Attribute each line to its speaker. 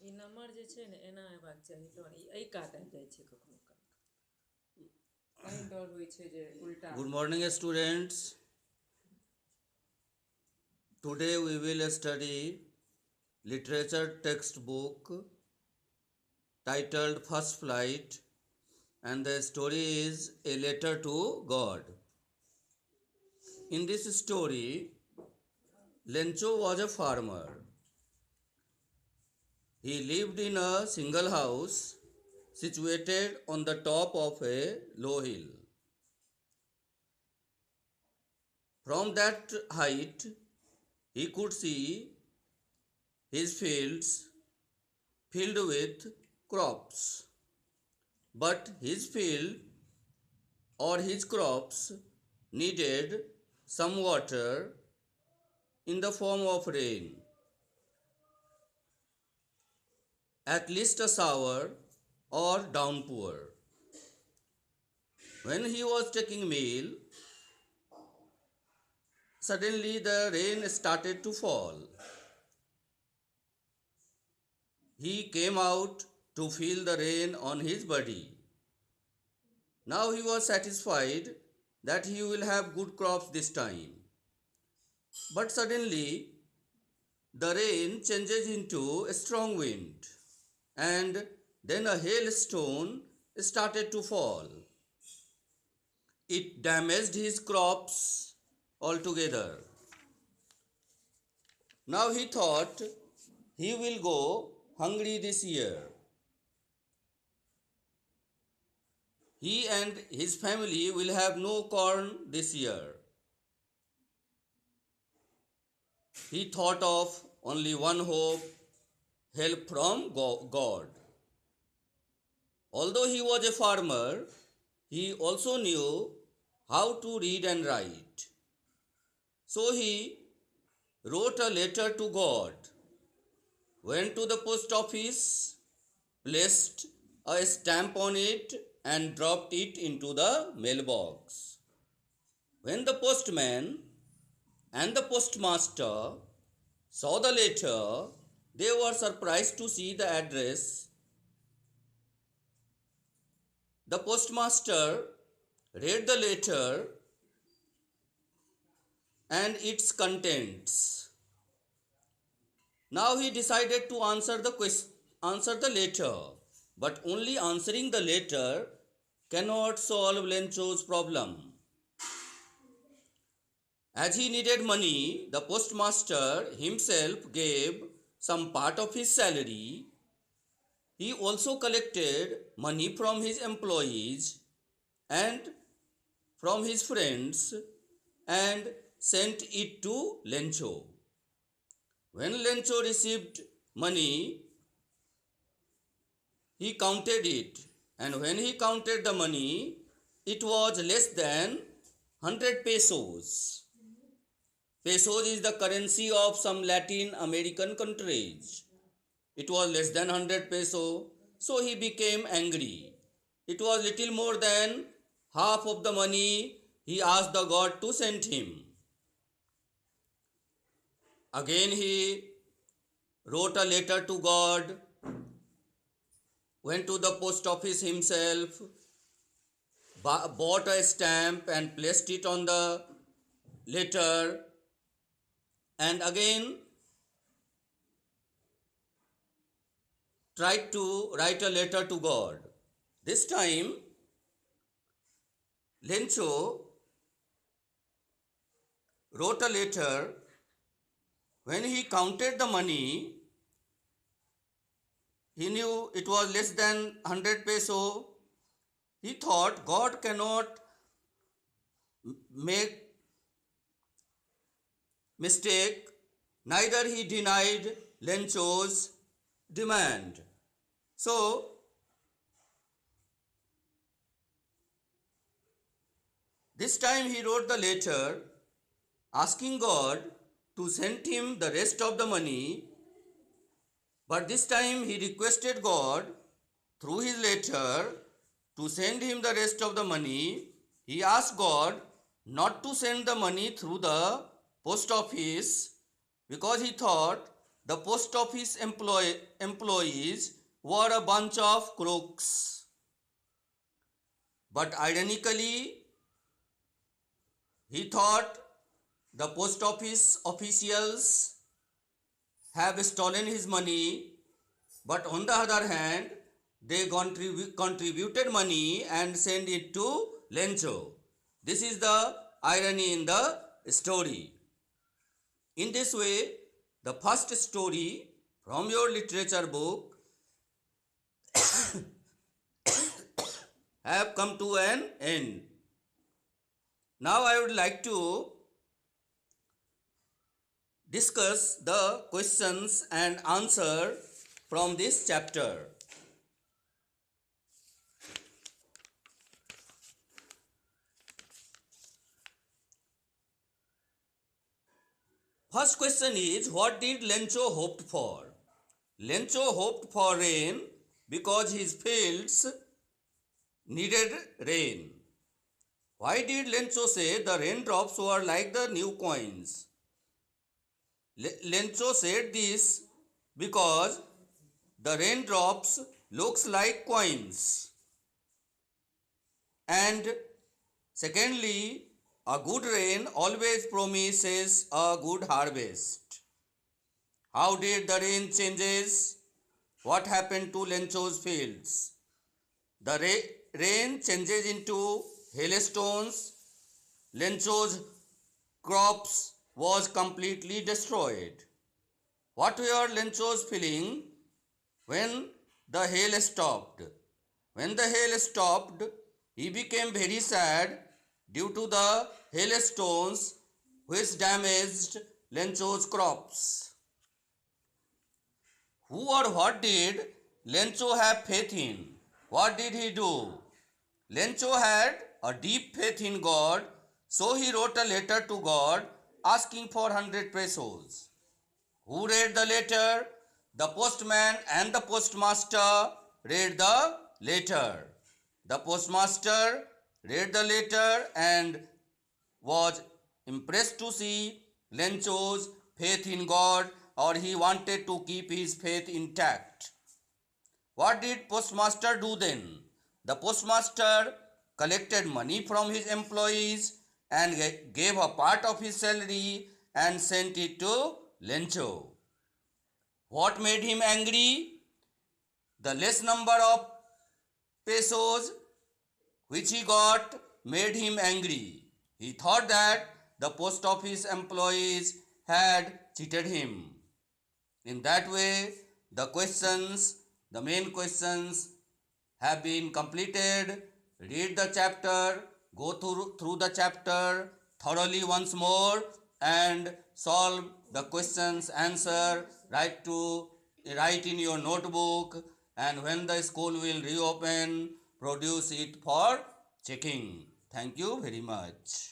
Speaker 1: એ number જે છે ને એના વાગ ચાહી તો એ કાટ આવી જાય છે કખનું કાંક કઈ ડર હોય છે જે ઉલટા.
Speaker 2: Good morning, students. Today we will study literature textbook titled First Flight, and the story is A Letter to God. In this story, Lencho was a farmer. He lived in a single house situated on the top of a low hill. From that height, he could see his fields filled with crops. But his field or his crops needed some water in the form of rain, at least a shower or downpour. When he was taking meal, suddenly the rain started to fall. He came out to feel the rain on his body. Now he was satisfied that he will have good crops this time. But suddenly the rain changes into a strong wind, and then a hailstone started to fall. It damaged his crops altogether. Now he thought he will go hungry this year. He and his family will have no corn this year. He thought of only one hope, help from God. Although he was a farmer, he also knew how to read and write. So he wrote a letter to God, went to the post office, placed a stamp on it, and dropped it into the mailbox. When the postman and the postmaster saw the letter, they were surprised to see the address. The postmaster read the letter and its contents. Now he decided to answer the letter, but only answering the letter cannot solve Lencho's problem. As he needed money, the postmaster himself gave some part of his salary. He also collected money from his employees and from his friends and sent it to Lencho. When Lencho received money, he counted it, and when he counted the money, it was less than 100 pesos. Pesos is the currency of some Latin American countries. It was less than 100 peso, so he became angry. It was little more than half of the money he asked the God to send him. Again he wrote a letter to God, went to the post office himself, bought a stamp and placed it on the letter, and again tried to write a letter to God. This time, Lencho wrote a letter. When he counted the money, he knew it was less than 100 peso. He thought God cannot make mistake. Neither he denied Lencho's demand. So this time he wrote the letter asking God to send him the rest of the money, but this time he requested God through his letter to send him the rest of the money. He asked God not to send the money through the post office because he thought the post office employees were a bunch of crooks. But ironically, he thought the post office officials have stolen his money, but on the other hand, they contributed money and sent it to Lencho. This is the irony in the story. In this way, the first story from your literature book have come to an end. Now I would like to discuss the questions and answer from this chapter. First question is, what did Lencho hoped for? Lencho hoped for rain because his fields needed rain. Why did Lencho say the raindrops were like the new coins? Lencho said this because the raindrops looks like coins. And secondly, a good rain always promises a good harvest. How did the rain changes? What happened to Lencho's fields? The rain changes into hailstones. Lencho's crops was completely destroyed. What were Lencho's feeling when the hail stopped? When the hail stopped, he became very sad due to the hailstones which damaged Lencho's crops. Who or what did Lencho have faith in? What did he do? Lencho had a deep faith in God, so he wrote a letter to God asking for 100 pesos. Who read the letter? The postman and the postmaster read the letter. The postmaster read the letter and was impressed to see Lencho's faith in God, or he wanted to keep his faith intact. What did postmaster do then? The postmaster collected money from his employees and gave a part of his salary and sent it to Lencho. What made him angry? The less number of pesos which he got made him angry. He thought that the post office employees had cheated him. In that way, the main questions have been completed. Read the chapter, go through the chapter thoroughly once more and solve the questions, answer, write in your notebook, and when the school will reopen, produce it for checking. Thank you very much.